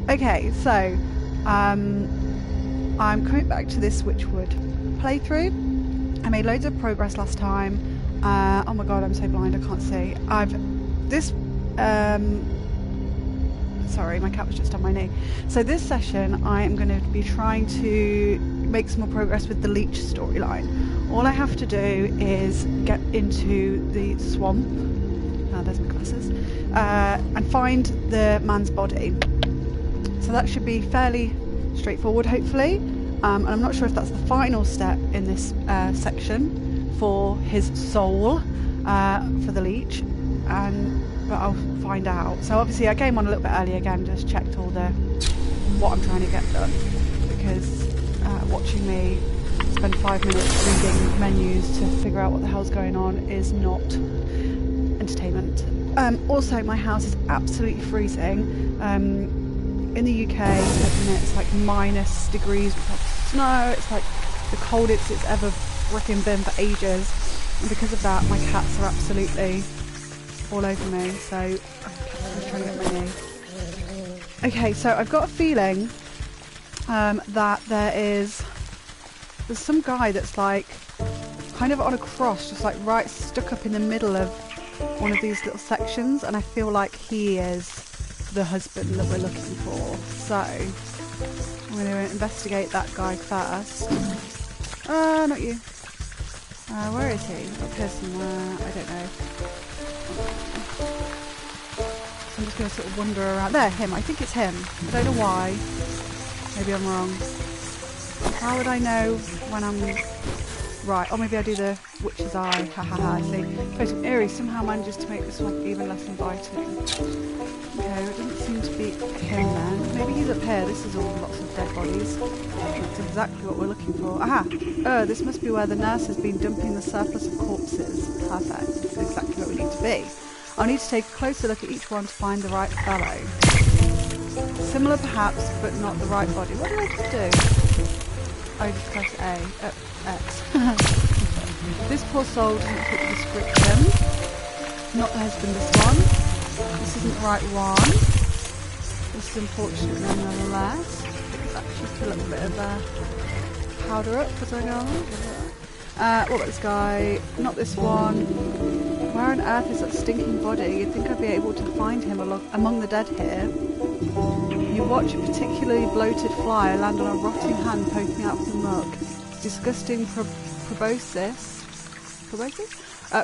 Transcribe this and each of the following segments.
Okay, so I'm coming back to this Wytchwood playthrough. I made loads of progress last time. Oh my god, I'm so blind, I can't see. Sorry, my cat was just on my knee. So this session I am going to be trying to make some more progress with the Leech storyline. All I have to do is get into the swamp, there's my glasses, and find the man's body. So that should be fairly straightforward, hopefully. And I'm not sure if that's the final step in this section for his soul, for the Leech, but I'll find out. So obviously I came on a little bit early again, just checked all what I'm trying to get done, because watching me spend 5 minutes reading menus to figure out what the hell's going on is not entertainment. Also, my house is absolutely freezing. In the UK at the minute it's like minus degrees, we've had snow, it's like the coldest it's ever fricking been for ages, and because of that my cats are absolutely all over me, so I'm trying to get my knee. Okay, so I've got a feeling that there's some guy that's like kind of on a cross, just like right stuck up in the middle of one of these little sections, and I feel like he is the husband that we're looking for. So I'm going to investigate that guy first. Not you. Where is he? Up here somewhere. I don't know. So I'm just going to sort of wander around. There, him. I think it's him. I don't know why. Maybe I'm wrong. How would I know when I'm right? Or maybe I do the witch's eye. Ha ha ha. I see. Photo eerie somehow manages to make this one even less inviting. Okay, it doesn't seem to be him then. Maybe he's up here. This is all lots of dead bodies. That's exactly what we're looking for. Aha! This must be where the nurse has been dumping the surplus of corpses. Perfect. This is exactly where we need to be. I'll need to take a closer look at each one to find the right fellow. Similar perhaps, but not the right body. What did I just do? I just pressed X. This poor soul doesn't fit the description. Not the husband, this one. This isn't the right one. This is unfortunate nonetheless. Let's actually fill up a bit of powder up as I go along. What about this guy? Not this one. Where on earth is that stinking body? You'd think I'd be able to find him among the dead here. You watch a particularly bloated fly land on a rotting hand poking out of the muck. Disgusting proboscis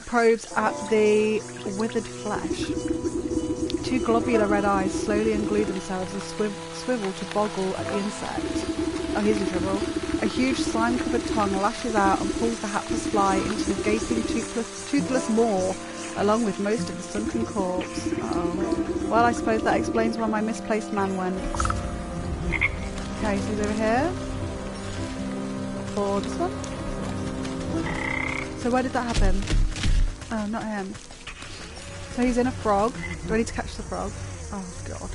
probes at the withered flesh. Two globular red eyes slowly unglue themselves and swivel to boggle at the insect. Oh, he's in trouble. A huge slime-covered tongue lashes out and pulls the hapless fly into the gaping toothless maw, along with most of the sunken corpse. Oh. Well, I suppose that explains where my misplaced man went. Okay, so he's over here. Or this one? So where did that happen? Oh, not him. So he's in a frog. Do I need to catch the frog? Oh, God.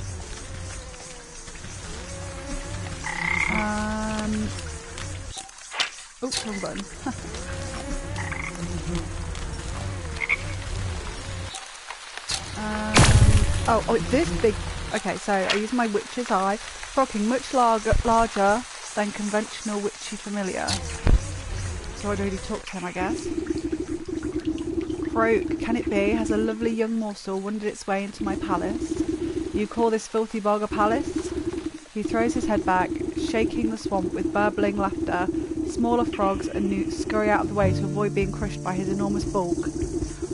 Oops, wrong button. Oh, it's this big. Okay, so I use my witch's eye, frogging much larger than conventional witchy familiar. So I'd already talked to him, I guess. Croak, can it be? Has a lovely young morsel wandered its way into my palace? You call this filthy bog a palace? He throws his head back, shaking the swamp with burbling laughter. Smaller frogs and newts scurry out of the way to avoid being crushed by his enormous bulk.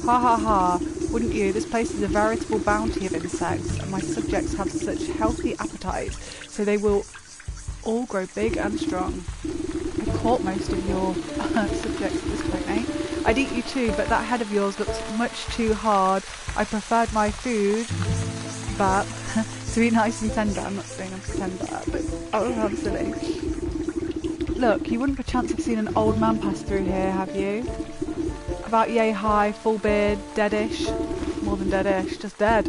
Ha ha ha, wouldn't you? This place is a veritable bounty of insects, and my subjects have such healthy appetites, so they will all grow big and strong. I've caught most of your subjects at this point, eh? I'd eat you too, but that head of yours looks much too hard. I preferred my food, but to be nice and tender. I'm not saying I'm tender, but oh, I'm silly. Look, you wouldn't perchance have seen an old man pass through here, have you? About yay high, full beard, deadish. More than deadish, just dead.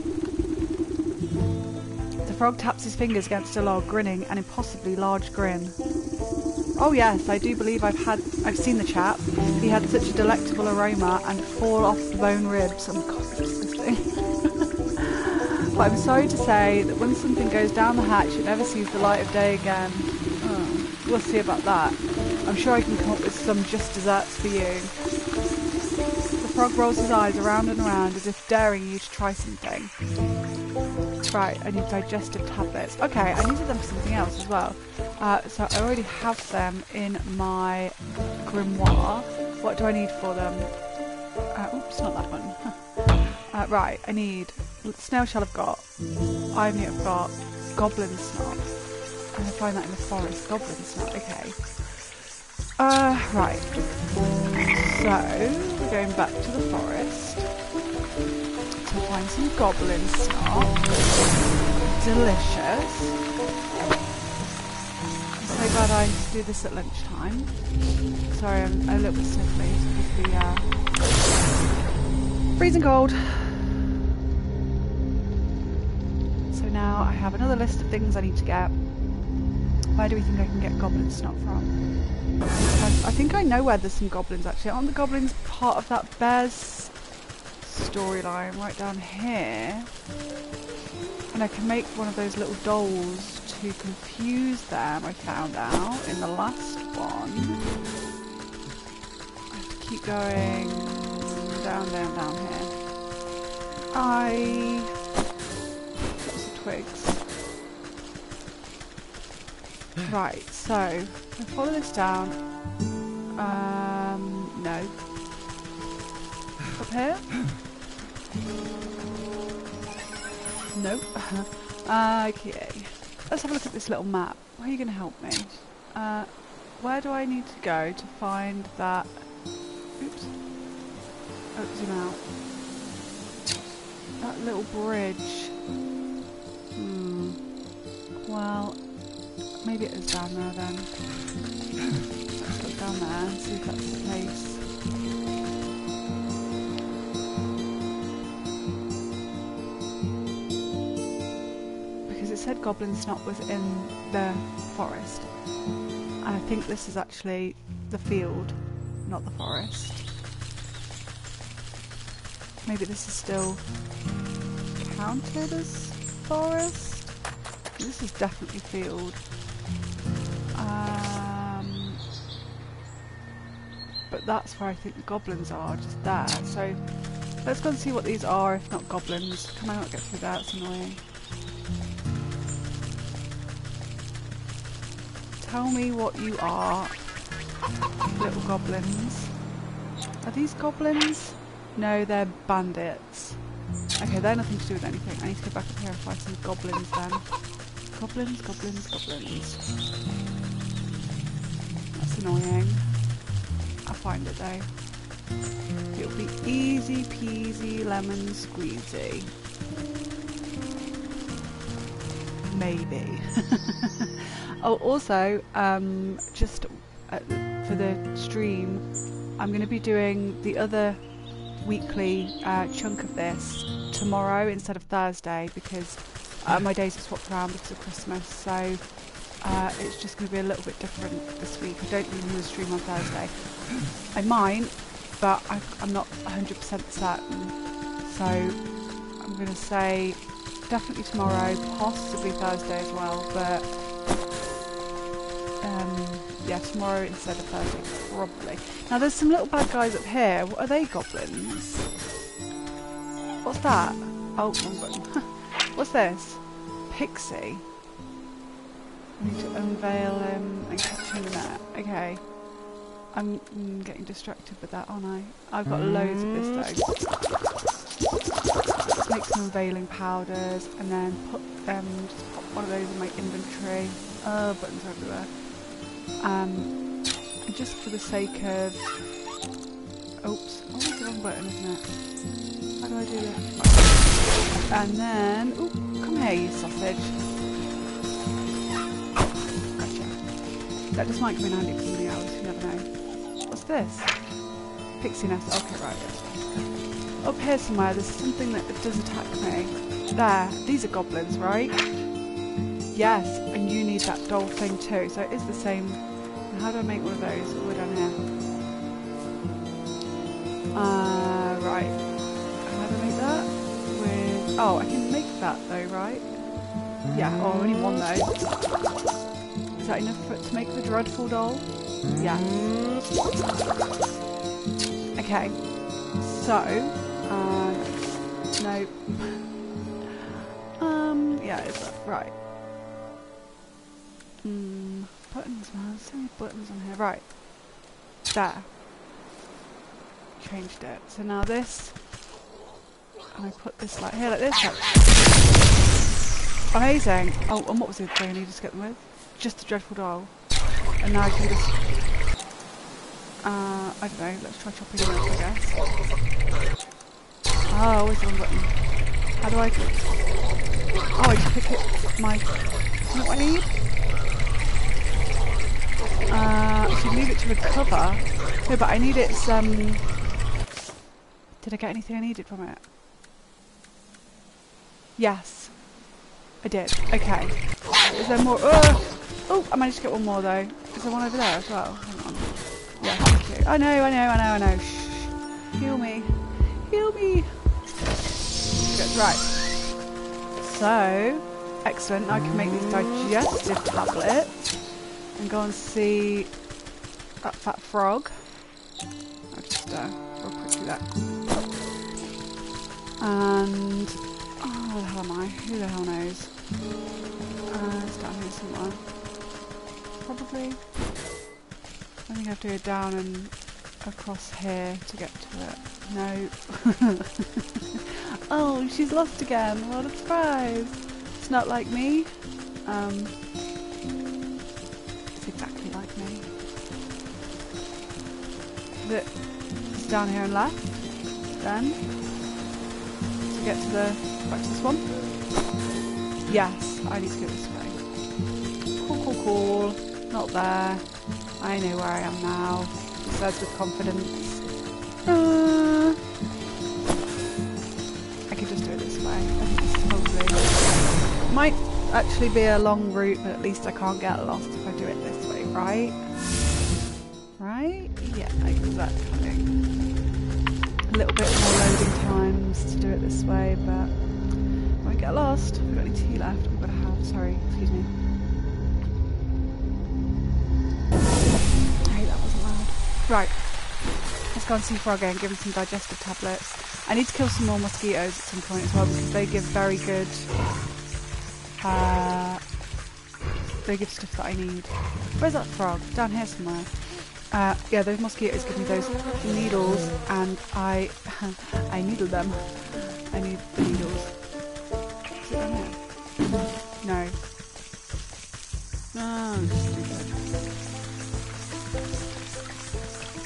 The frog taps his fingers against a log, grinning an impossibly large grin. Oh yes, I do believe I've seen the chap. He had such a delectable aroma and fall off the bone ribs. Oh god, it's disgusting. But I'm sorry to say that when something goes down the hatch, it never sees the light of day again. Oh, we'll see about that. I'm sure I can come up with some just desserts for you. The frog rolls his eyes around and around as if daring you to try something. Right, I need digestive tablets. Okay, I needed them for something else as well. So I already have them in my grimoire. What do I need for them? Oops, not that one. Right, I need snail shell. I've got iron newt. I've got goblin snot. I'm gonna find that in the forest. Goblin snot. Okay. Right. So we're going back to the forest to find some goblin snot. Delicious. I'm so glad I do this at lunchtime. Sorry, I'm a little bit sniffly because the freezing cold. So now I have another list of things I need to get. Where do we think I can get goblin snot from? I think I know where there's some goblins actually. Aren't the goblins part of that bear's storyline right down here? And I can make one of those little dolls to confuse them, I found out in the last one. I have to keep going down here. Lots of twigs. Right, so I follow this down. No. Up here? Nope. Okay. Let's have a look at this little map. Where are you going to help me? Where do I need to go to find that? Oops. Oh, zoom out. That little bridge. Well, maybe it is down there then. Let's look down there and see if that's the place. Because it said goblin snot was in the forest. And I think this is actually the field, not the forest. Maybe this is still counted as forest? This is definitely field. But that's where I think the goblins are, just there. So let's go and see what these are, if not goblins. Can I not get through that? It's annoying. Tell me what you are, little goblins. Are these goblins? No, they're bandits. Okay, they're nothing to do with anything. I need to go back up here and find some goblins then. Goblins, goblins, goblins. That's annoying. I'll find it though. It'll be easy peasy lemon squeezy. Maybe. Oh, also, just for the stream, I'm going to be doing the other weekly chunk of this tomorrow instead of Thursday because my days are swapped around because of Christmas, so it's just going to be a little bit different this week. I don't really do a stream on Thursday. I might, but I'm not 100% certain, so I'm going to say definitely tomorrow, possibly Thursday as well, but yeah, tomorrow instead of Thursday, probably. Now there's some little bad guys up here. What are they, goblins? What's that? Oh, wrong button. What's this? Pixie. I need to unveil him and catch him in the net. Okay. I'm getting distracted with that, aren't I? I've got loads of this though. Let's make some unveiling powders and then put just pop one of those in my inventory. Oh, buttons are everywhere. And just for the sake of... Oops. Oh, it's the wrong button, isn't it? How do I do that? And then... Ooh, come here, you sausage. Gotcha. That just might come in handy for somebody else, you never know. What's this? Pixie nest. Okay, right. Up here somewhere, there's something that does attack me. There. These are goblins, right? Yes, and you need that doll thing too, so it is the same. And how do I make one of those? Oh, we're down here. Right. How do I make that? With Oh, I can make that though, right? Yeah, oh, only one though. Is that enough for it to make the dreadful doll? Yeah. Okay. So, no. Yeah, is that right? Buttons, man. So many buttons on here. Right. There. Changed it. So now this, and I put this like here, like this. Like. Amazing. Oh, and what was the other thing I needed to get them with? Just the dreadful doll. And now I can just, I don't know, let's try chopping them up, I guess. Oh, always the one button. How do I, oh, I just pick it, my, isn't that what I need? I should leave it to recover. No, but I need its, did I get anything I needed from it? Yes. I did. Okay. Is there more? Oh, I managed to get one more though. Is there one over there as well? Hang on. Yeah, thank you. I know. Shh. Heal me. Heal me. Good. Right. So, excellent. Now I can make these digestive tablets and go and see that fat frog. I'll just real quickly that. And where the hell am I? Who the hell knows? It's down here somewhere. Probably. I think I have to go down and across here to get to it. No. Oh, she's lost again. What a surprise. It's not like me. It's exactly like me. It's down here and left. Then to get to the back to the swamp. Yes, I need to go this way. Cool. Not there. I know where I am now. He says with confidence. I could just do it this way. I think this is probably might actually be a long route, but at least I can't get lost if I do it this way, right? Right? Yeah, exactly. A little bit more loading times to do it this way, but I won't get lost. Have we got any tea left? We've got to have. Sorry, excuse me. Hey, that wasn't loud. Right. Let's go and see Frog and give him some digestive tablets. I need to kill some more mosquitoes at some point as well because they give very good. They give stuff that I need. Where's that frog? Down here somewhere. Yeah, those mosquitoes give me those needles, and I needle them. I need the needles. Is it down here? No. Oh, stupid.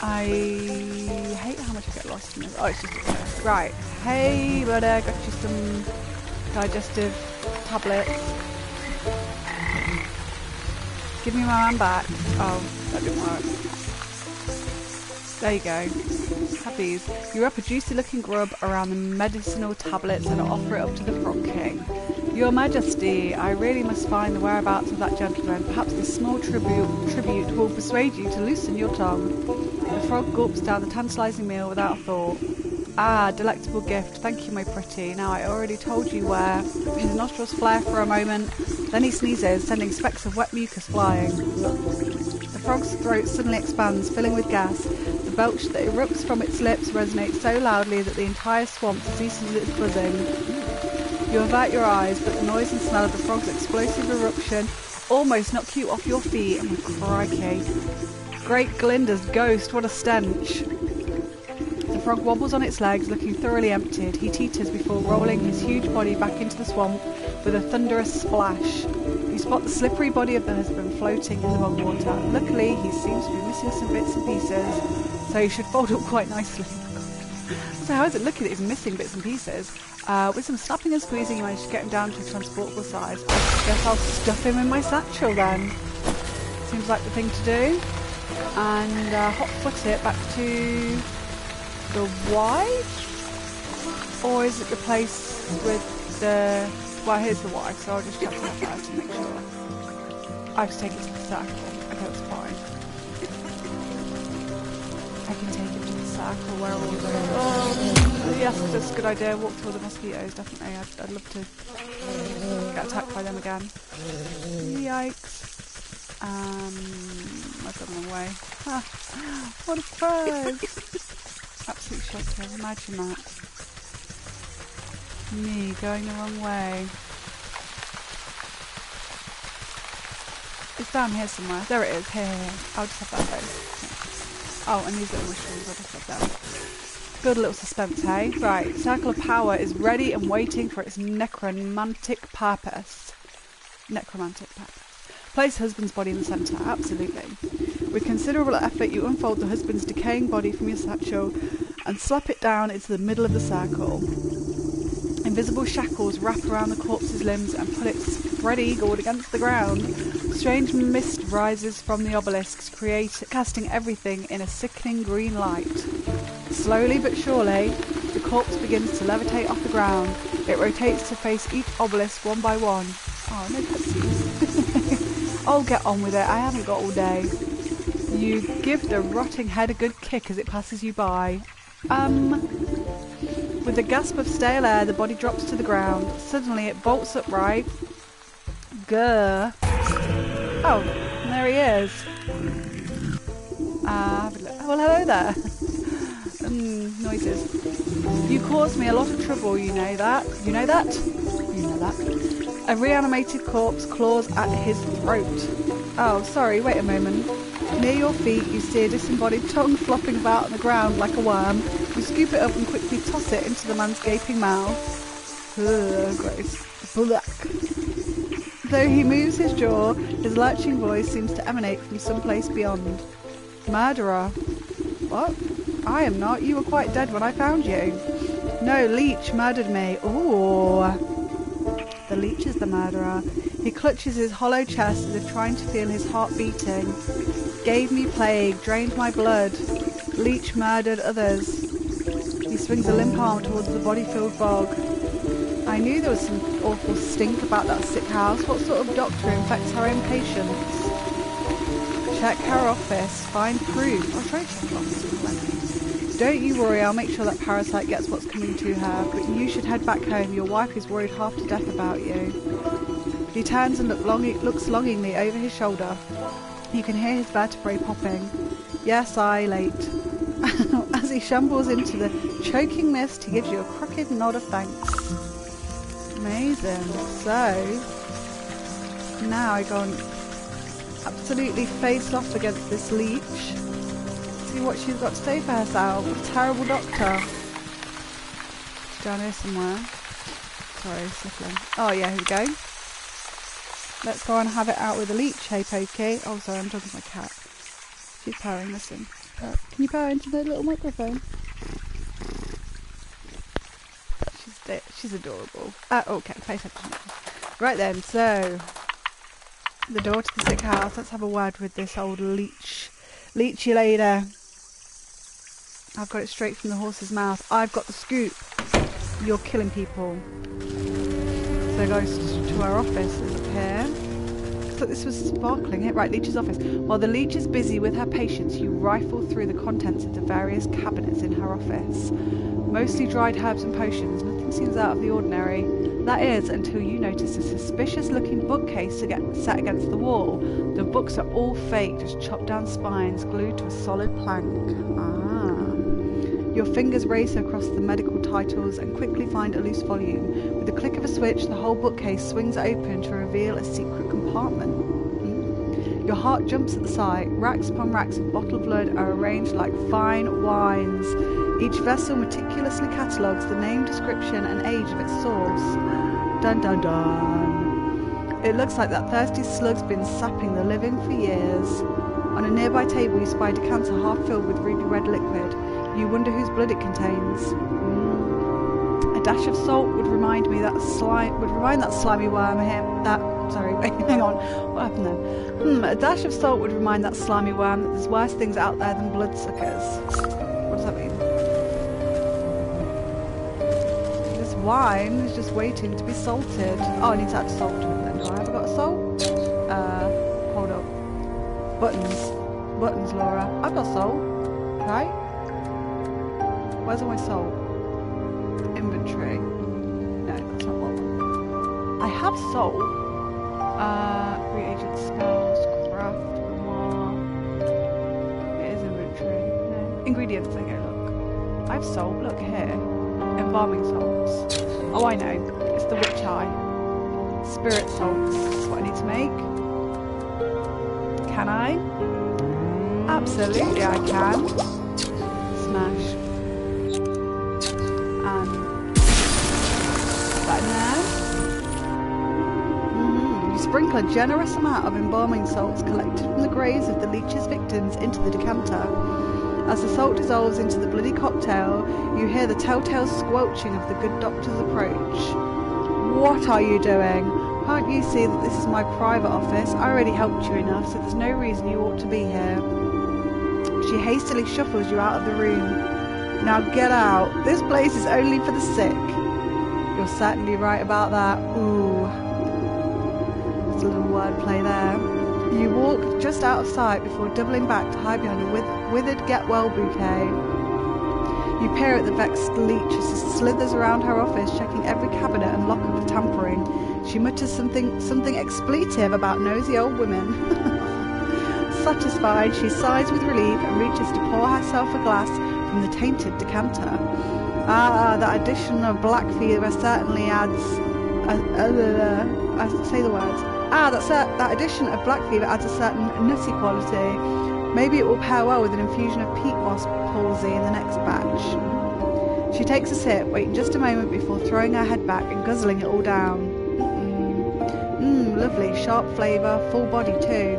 I hate how much I get lost in this. Oh, it's just up there. Right. Hey, buddy, got you some digestive tablets. Give me my man back. Oh, that didn't work. There you go. Have these. You wrap a juicy looking grub around the medicinal tablets and offer it up to the Frog King. Your Majesty, I really must find the whereabouts of that gentleman. Perhaps this small tribute will persuade you to loosen your tongue. The frog gulps down the tantalising meal without a thought. Ah, delectable gift. Thank you, my pretty. Now, I already told you where. His nostrils flare for a moment, then he sneezes, sending specks of wet mucus flying. The frog's throat suddenly expands, filling with gas. The belch that erupts from its lips resonates so loudly that the entire swamp ceases its buzzing. You avert your eyes, but the noise and smell of the frog's explosive eruption almost knock you off your feet. Oh, crikey. Great Glinda's ghost, what a stench. The frog wobbles on its legs, looking thoroughly emptied. He teeters before rolling his huge body back into the swamp with a thunderous splash. You spot the slippery body of the husband floating in the bog water. Luckily, he seems to be missing some bits and pieces, so he should fold up quite nicely. So how is it looking that he's missing bits and pieces? With some snapping and squeezing, you manage to get him down to his transportable size. I guess I'll stuff him in my satchel then. Seems like the thing to do. And hot-foot it back to the Y? Or is it the place with the... Well, here's the Y, so I'll just check that first to make sure. I have to take it to the circle. Okay, that's fine. can take him to the circle where all the... Oh, yes, that's a good idea. Walk through the mosquitoes, definitely. I'd love to get attacked by them again. Yikes. I've gone the wrong way. Ah, what a surprise! Absolutely shocking. Imagine that. Me going the wrong way. It's down here somewhere. There it is. Here. I'll just have that though. Oh, and these little mushrooms. I'll just have them. Build a little suspense, hey? Right. Circle of Power is ready and waiting for its necromantic purpose. Necromantic purpose. Place husband's body in the centre. Absolutely. With considerable effort, you unfold the husband's decaying body from your satchel and slap it down into the middle of the circle. Invisible shackles wrap around the corpse's limbs and put it spread-eagled against the ground. Strange mist rises from the obelisks, casting everything in a sickening green light. Slowly but surely, the corpse begins to levitate off the ground. It rotates to face each obelisk one by one. Oh, no cutscenes. I'll get on with it. I haven't got all day. You give the rotting head a good kick as it passes you by. With a gasp of stale air, the body drops to the ground. Suddenly, it bolts upright. Grr. Oh, there he is. Well, hello there. Noises. You caused me a lot of trouble, you know that? You know that? You know that. A reanimated corpse claws at his throat. Oh, sorry, wait a moment. Near your feet, you see a disembodied tongue flopping about on the ground like a worm. You scoop it up and quickly toss it into the man's gaping mouth. Ugh, gross. Black. Though he moves his jaw, his lurching voice seems to emanate from someplace beyond. Murderer. What? I am not. You were quite dead when I found you. No, Leech murdered me. Ooh. The Leech is the murderer. He clutches his hollow chest as if trying to feel his heart beating. Gave me plague, drained my blood. Leech murdered others. He swings a limp arm towards the body-filled bog. I knew there was some awful stink about that sick house. What sort of doctor infects her own patients? Check her office. Find proof. I'll try to check her office. Don't you worry, I'll make sure that parasite gets what's coming to her. But you should head back home. Your wife is worried half to death about you. He turns and looks longingly over his shoulder. You can hear his vertebrae popping. Yes, I late. As he shambles into the choking mist, he gives you a crooked nod of thanks. Amazing. So, now I go and absolutely face off against this Leech. See what she's got to say for herself. What a terrible doctor. She's down here somewhere. Sorry, sniffling. Oh yeah, here we go. Let's go and have it out with the Leech, hey Pokey. Oh, sorry, I'm talking to my cat. She's purring, listen. Can you purr into the little microphone? She's adorable. Okay, pay attention. Right then, so the door to the sick house. Let's have a word with this old Leechy lady. I've got it straight from the horse's mouth. I've got the scoop. You're killing people. So it goes to our office up here. I thought this was sparkling. Hit right, Leech's office. While the Leech is busy with her patients, you rifle through the contents of the various cabinets in her office. Mostly dried herbs and potions. Nothing seems out of the ordinary. That is, until you notice a suspicious-looking bookcase set against the wall. The books are all fake, just chopped down spines glued to a solid plank. Your fingers race across the medical titles and quickly find a loose volume. With the click of a switch, the whole bookcase swings open to reveal a secret compartment. Your heart jumps at the sight. Racks upon racks of bottled blood are arranged like fine wines. Each vessel meticulously catalogues the name, description and age of its source. Dun dun dun. It looks like that thirsty slug's been sapping the living for years. On a nearby table you spy a decanter half filled with ruby red liquid. You wonder whose blood it contains. A dash of salt would remind that slimy worm sorry, wait, hang on. What happened then? A dash of salt would remind that slimy worm that there's worse things out there than bloodsuckers. What does that mean? This wine is just waiting to be salted. Oh, I need to add salt to it then. Do I have got salt? Hold up. Buttons, Laura. I've got salt. Right? Where's all my salt? Inventory. No, that's not what I want. I have salt. Reagent spells, craft, more. It is inventory. No. Ingredients, okay, look. I have salt, look here. Embalming salts. Oh, I know. It's the witch eye. Spirit salts. That's what I need to make. Can I? Absolutely I can. Smash. And that in there. You sprinkle a generous amount of embalming salts collected from the graves of the Leech's victims into the decanter. As the salt dissolves into the bloody cocktail, you hear the telltale squelching of the good doctor's approach. What are you doing? Can't you see that this is my private office? I already helped you enough, so there's no reason you ought to be here. She hastily shuffles you out of the room. Now get out. This place is only for the sick. You're certainly right about that. Ooh. There's a little wordplay there. You walk just out of sight before doubling back to hide behind a withered get-well bouquet. You peer at the vexed Leech as she slithers around her office, checking every cabinet and locker for tampering. She mutters something expletive about nosy old women. Satisfied, she sighs with relief and reaches to pour herself a glass from the tainted decanter. Ah, that addition of black fever certainly adds... I say the words. That addition of black fever adds a certain nutty quality. Maybe it will pair well with an infusion of peat moss palsy in the next batch. She takes a sip, waiting just a moment before throwing her head back and guzzling it all down. Lovely, sharp flavour, full body too.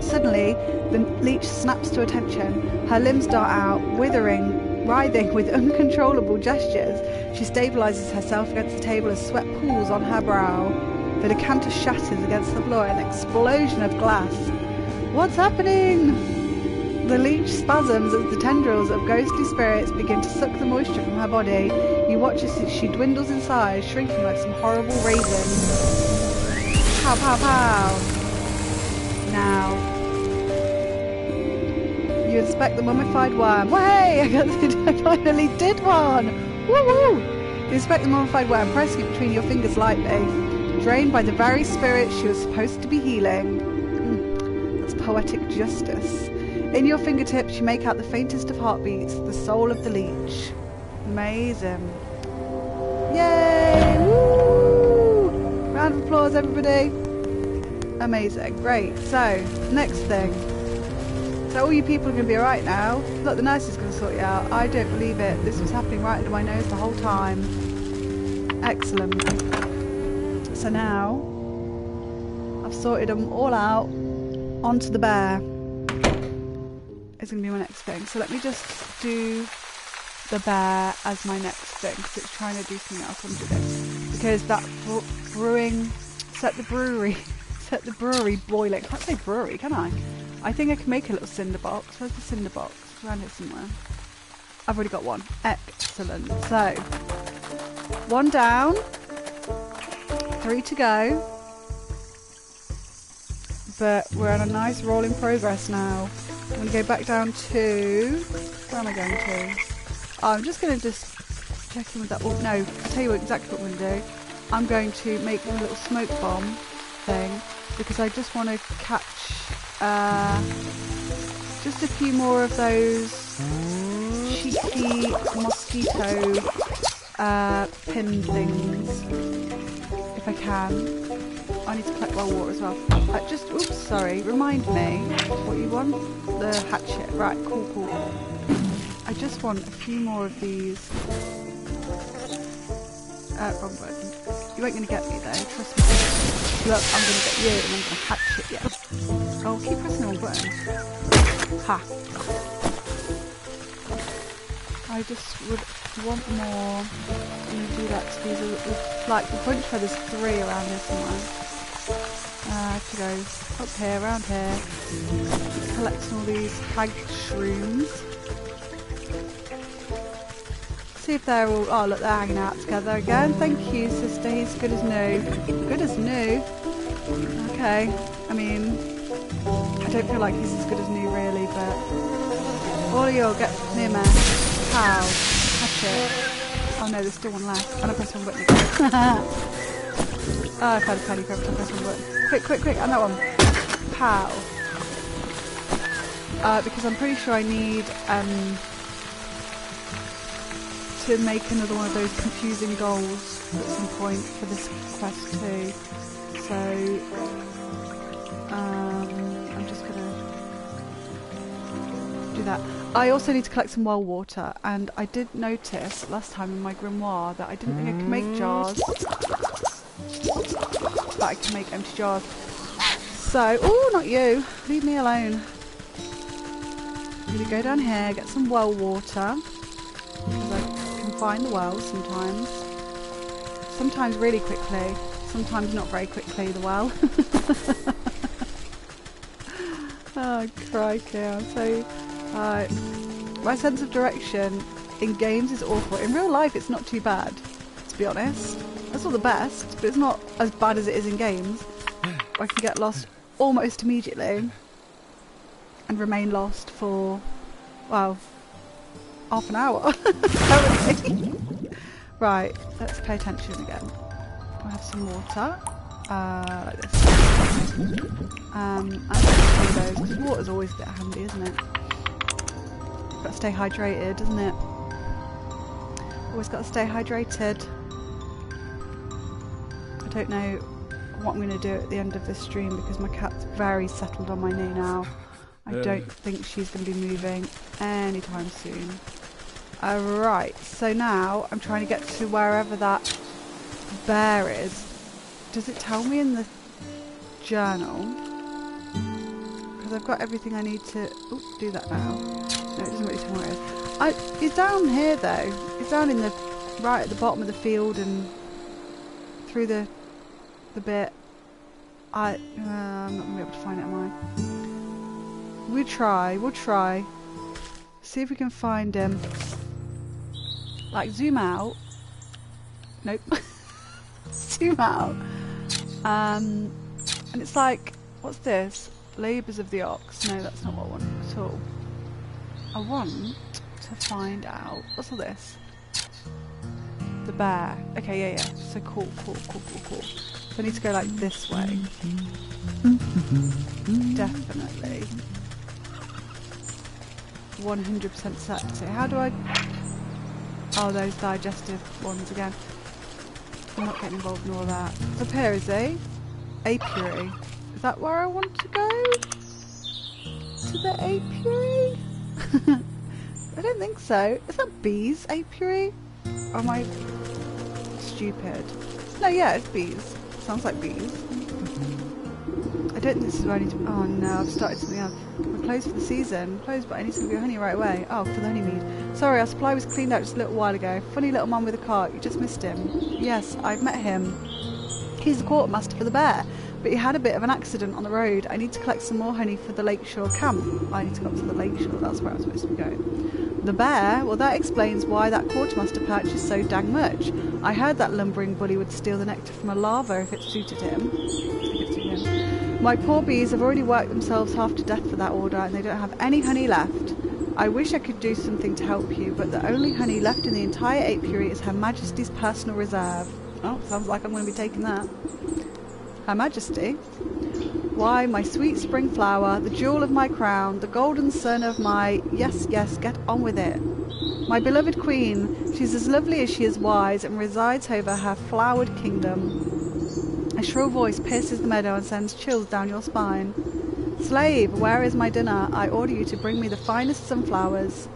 Suddenly, the Leech snaps to attention. Her limbs dart out, writhing with uncontrollable gestures. She stabilises herself against the table as sweat pools on her brow. The decanter shatters against the floor, an explosion of glass. What's happening? The Leech spasms as the tendrils of ghostly spirits begin to suck the moisture from her body. You watch as she dwindles in size, shrinking like some horrible raisin. Pow, pow, pow. Now, you inspect the mummified worm. Hey, I finally did one! Woo-woo! You inspect the mummified worm, pressing it between your fingers lightly. Drained by the very spirit she was supposed to be healing. That's poetic justice. In your fingertips, you make out the faintest of heartbeats, the soul of the Leech. Amazing. Yay! Woo! Round of applause, everybody. Amazing. Great. So, next thing. So all you people are going to be alright now. Look, the nurse is going to sort you out. I don't believe it. This was happening right under my nose the whole time. Excellent. So now, I've sorted them all out onto the bear. It's going to be my next thing. So let me just do the bear as my next thing, because it's trying to do something else. I'm doing this because that brewing set the brewery boiling. Can't say brewery, can I? I think I can make a little cinder box. Where's the cinder box? It's around here somewhere. I've already got one. Excellent. So 1 down, 3 to go. But we're on a nice rolling progress now. I'm going to go back down to... Where am I going to? Oh, I'm just going to check in with that. Oh, no, I'll tell you exactly what I'm going to do. I'm going to make a little smoke bomb thing because I just want to catch just a few more of those cheeky mosquito pin things if I can. I need to collect well water as well. Oops, sorry, remind me what you want. The hatchet. Right, cool. I just want a few more of these. Wrong button. You ain't going to get me though, trust me. Look, I'm going to get you and I'm going to hatchet you. Oh, keep pressing the wrong button. Ha. I just would want more. I'm going to do that to these are like the bunch where there's 3 around here somewhere. I have to go up here, around here, collecting all these hag shrooms. See if they're all... Oh, look, they're hanging out together again. Thank you, sister. He's good as new. Good as new? Okay. I mean, I don't feel like he's as good as new, really, but... All of you, get near me. Pow. Catch it. Oh no, there's still one left. And I pressed one button again. Oh, I've had a penny for every time I press one button. Quick, quick, quick. And that one. Pow. Because I'm pretty sure I need to make another one of those confusing goals at some point for this quest too. So I'm just gonna do that. I also need to collect some well water, and I did notice last time in my grimoire that I didn't think I could make jars, but I can make empty jars. So, oh, not you! Leave me alone. I'm gonna go down here, get some well water, because I can find the wells sometimes. Sometimes really quickly, sometimes not very quickly, the well. Oh, crikey, I'm so... my sense of direction in games is awful. In real life it's not too bad, to be honest. That's not the best, but it's not as bad as it is in games. I can get lost almost immediately and remain lost for, well, half an hour. Right, let's pay attention again. I'll have some water, like this. And those, because water's always a bit handy, isn't it? Got to stay hydrated, doesn't it? Always got to stay hydrated. I don't know what I'm going to do at the end of this stream because my cat's very settled on my knee now. I don't think she's going to be moving anytime soon. Right, so now I'm trying to get to wherever that bear is. Does it tell me in the journal? Because I've got everything I need to do that now. No, it doesn't really tell me where it is. He's down here though. He's down in the right at the bottom of the field and through the bit. I'm not gonna be able to find it, am I? We'll try. See if we can find him. Like zoom out. Nope. Zoom out. And it's like, what's this? Labours of the Ox. No, that's not what I want at all. I want to find out. What's all this? The bear. Okay, yeah. So cool. So I need to go like this way. Definitely. 100% certainty. How do I... Oh, those digestive ones again. I'm not getting involved in all that. It's up here, is he? Apiary. Is that where I want to go? To the apiary? I don't think so. Is that bees apiary? Or am I stupid? No, yeah, it's bees. Sounds like bees. I don't think this is where I need to... Oh no, I've started something else. We're closed for the season. Closed, but I need to go honey right away. Oh, for the honey mead. Sorry, our supply was cleaned out just a little while ago. Funny little man with a cart. You just missed him. Yes, I've met him. He's the quartermaster for the bear, but he had a bit of an accident on the road. I need to collect some more honey for the lakeshore camp. I need to go up to the lakeshore. That's where I'm supposed to be going. The bear? Well, that explains why that quartermaster purchased so dang much. I heard that lumbering bully would steal the nectar from a larva if it suited him. My poor bees have already worked themselves half to death for that order and they don't have any honey left. I wish I could do something to help you, but the only honey left in the entire apiary is Her Majesty's personal reserve. Oh, sounds like I'm going to be taking that. Her Majesty? Why, my sweet spring flower, the jewel of my crown, the golden son of my... Yes, get on with it. My beloved queen, she's as lovely as she is wise and resides over her flowered kingdom. A shrill voice pierces the meadow and sends chills down your spine. Slave, where is my dinner? I order you to bring me the finest sunflowers.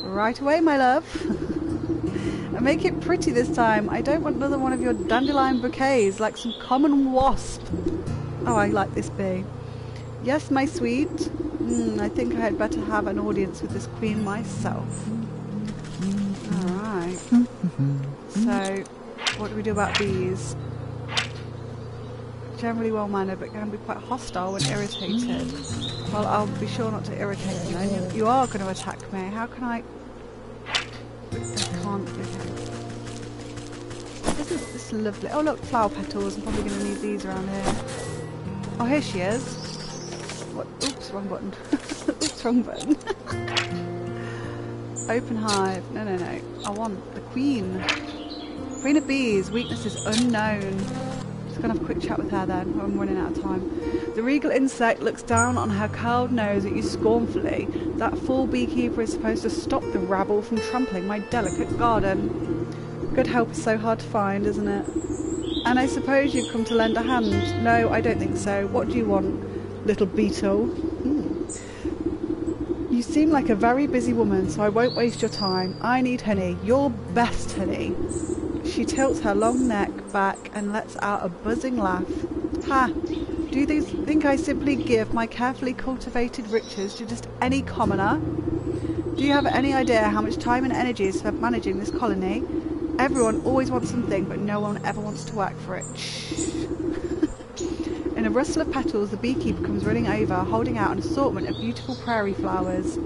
Right away, my love. And make it pretty this time. I don't want another one of your dandelion bouquets like some common wasp. Oh, I like this bee. Yes, my sweet. I think I had better have an audience with this queen myself. Alright. So, what do we do about bees? Generally well-mannered, but can be quite hostile when irritated. Well, I'll be sure not to irritate you. You are going to attack me. How can I... I can't... Okay. This is lovely. Oh, look, flower petals. I'm probably going to need these around here. Oh, here she is. What? Oops, wrong button. Oops, wrong button. Open hive. No, no, no. I want the queen. Queen of bees. Weakness is unknown. Just gonna have a quick chat with her then. I'm running out of time. The regal insect looks down on her curled nose at you scornfully. That fool beekeeper is supposed to stop the rabble from trampling my delicate garden. Good help is so hard to find, isn't it? And I suppose you've come to lend a hand. No, I don't think so. What do you want, little beetle? You seem like a very busy woman, so I won't waste your time. I need honey. Your best honey. She tilts her long neck back and lets out a buzzing laugh. Ha! Do you think I simply give my carefully cultivated riches to just any commoner? Do you have any idea how much time and energy is spent managing this colony? Everyone always wants something, but no one ever wants to work for it. Shh. In a rustle of petals, the beekeeper comes running over, holding out an assortment of beautiful prairie flowers.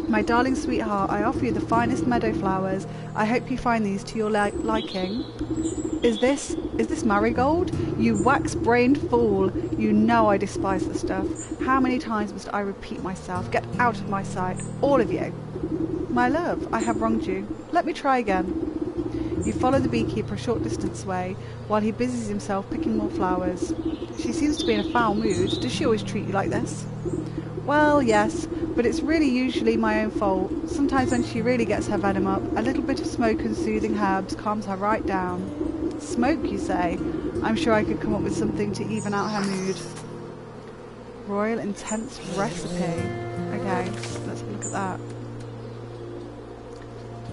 My darling sweetheart, I offer you the finest meadow flowers. I hope you find these to your liking. Is this marigold? You wax-brained fool. You know I despise the stuff. How many times must I repeat myself? Get out of my sight, all of you. My love, I have wronged you. Let me try again. You follow the beekeeper a short distance away while he busies himself picking more flowers. She seems to be in a foul mood. Does she always treat you like this? Well, yes, but it's really usually my own fault. Sometimes when she really gets her venom up, a little bit of smoke and soothing herbs calms her right down. Smoke, you say? I'm sure I could come up with something to even out her mood. Royal Intense Recipe. Okay, let's have a look at that.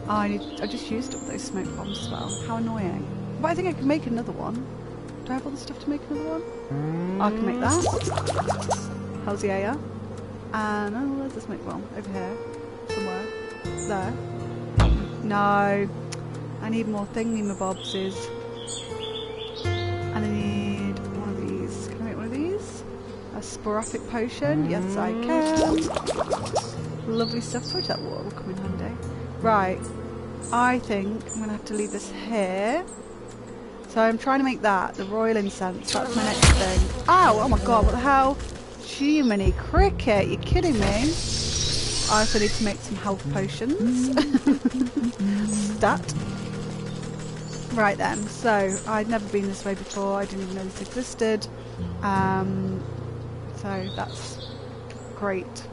Oh, I just used up those smoke bombs as well. How annoying. But I think I can make another one. Do I have all the stuff to make another one? I can make that. How's the air? And oh, where's the smoke bomb? Over here. Somewhere. There. No. I need more thingy-mabobses. And I need one of these. Can I make one of these? A sporaphic potion? Yes, I can. Lovely stuff. I told you that water will come in handy. Right, I think I'm going to have to leave this here. So I'm trying to make that, the royal incense. That's my next thing. Ow! Oh my god, what the hell? Jiminy cricket, you're kidding me. I also need to make some health potions. Stat. Right then, so I'd never been this way before. I didn't even know this existed. So that's great.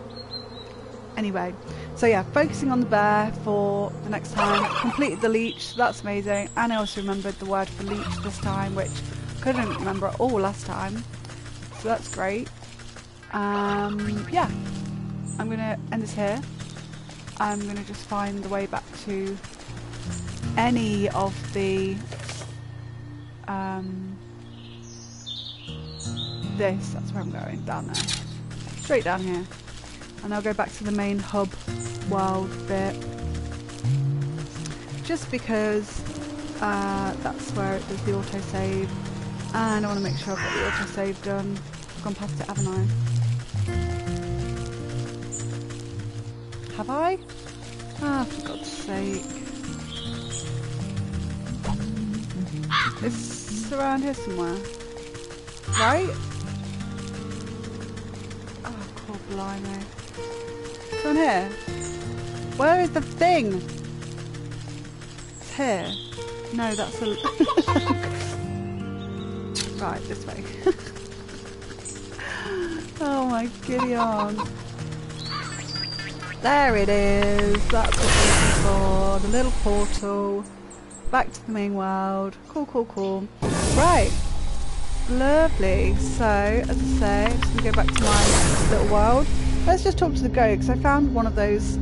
Anyway, so yeah, focusing on the bear for the next time. Completed the leech, so that's amazing. And I also remembered the word for leech this time, which I couldn't remember at all last time. So that's great. Yeah, I'm going to end this here. I'm going to just find the way back to any of the... that's where I'm going, down there. Straight down here. And I'll go back to the main hub world bit. Just because that's where it does the autosave. And I want to make sure I've got the autosave done. I've gone past it, haven't I? Have I? Ah, for God's sake. It's around here somewhere. Right? Oh, God blimey. It's on here. Where is the thing? It's here. No, that's a... Right, this way. Oh my giddy on. There it is. That's what we're looking for. The little portal. Back to the main world. Cool, cool, cool. Right. Lovely. So, as I say, I'm just going to go back to my little world. Let's just talk to the goat, because I found one of those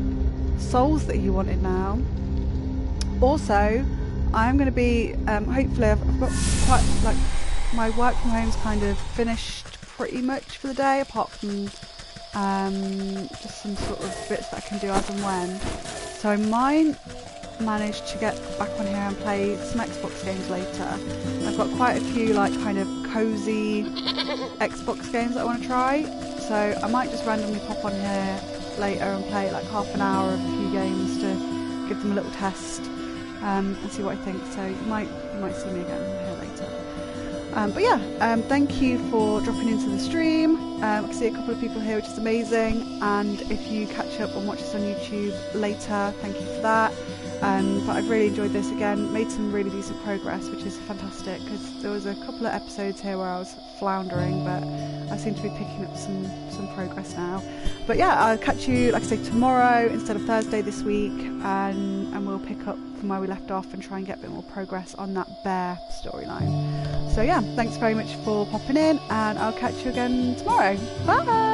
souls that he wanted now. Also, I'm going to be, hopefully I've got quite, like, my work from home's kind of finished pretty much for the day, apart from just some sort of bits that I can do as and when. So I might manage to get back on here and play some Xbox games later. I've got quite a few like kind of cozy Xbox games that I want to try, so I might just randomly pop on here later and play like half an hour of a few games to give them a little test and see what I think. So you might see me again here later. But yeah, thank you for dropping into the stream. I can see a couple of people here, which is amazing. And if you catch up and watch this on YouTube later, thank you for that. But I've really enjoyed this again, made some really decent progress, which is fantastic, because there was a couple of episodes here where I was floundering, but I seem to be picking up some progress now. But yeah, I'll catch you, like I say, tomorrow instead of Thursday this week, and we'll pick up from where we left off and try and get a bit more progress on that bear storyline. So yeah, thanks very much for popping in, and I'll catch you again tomorrow. Bye!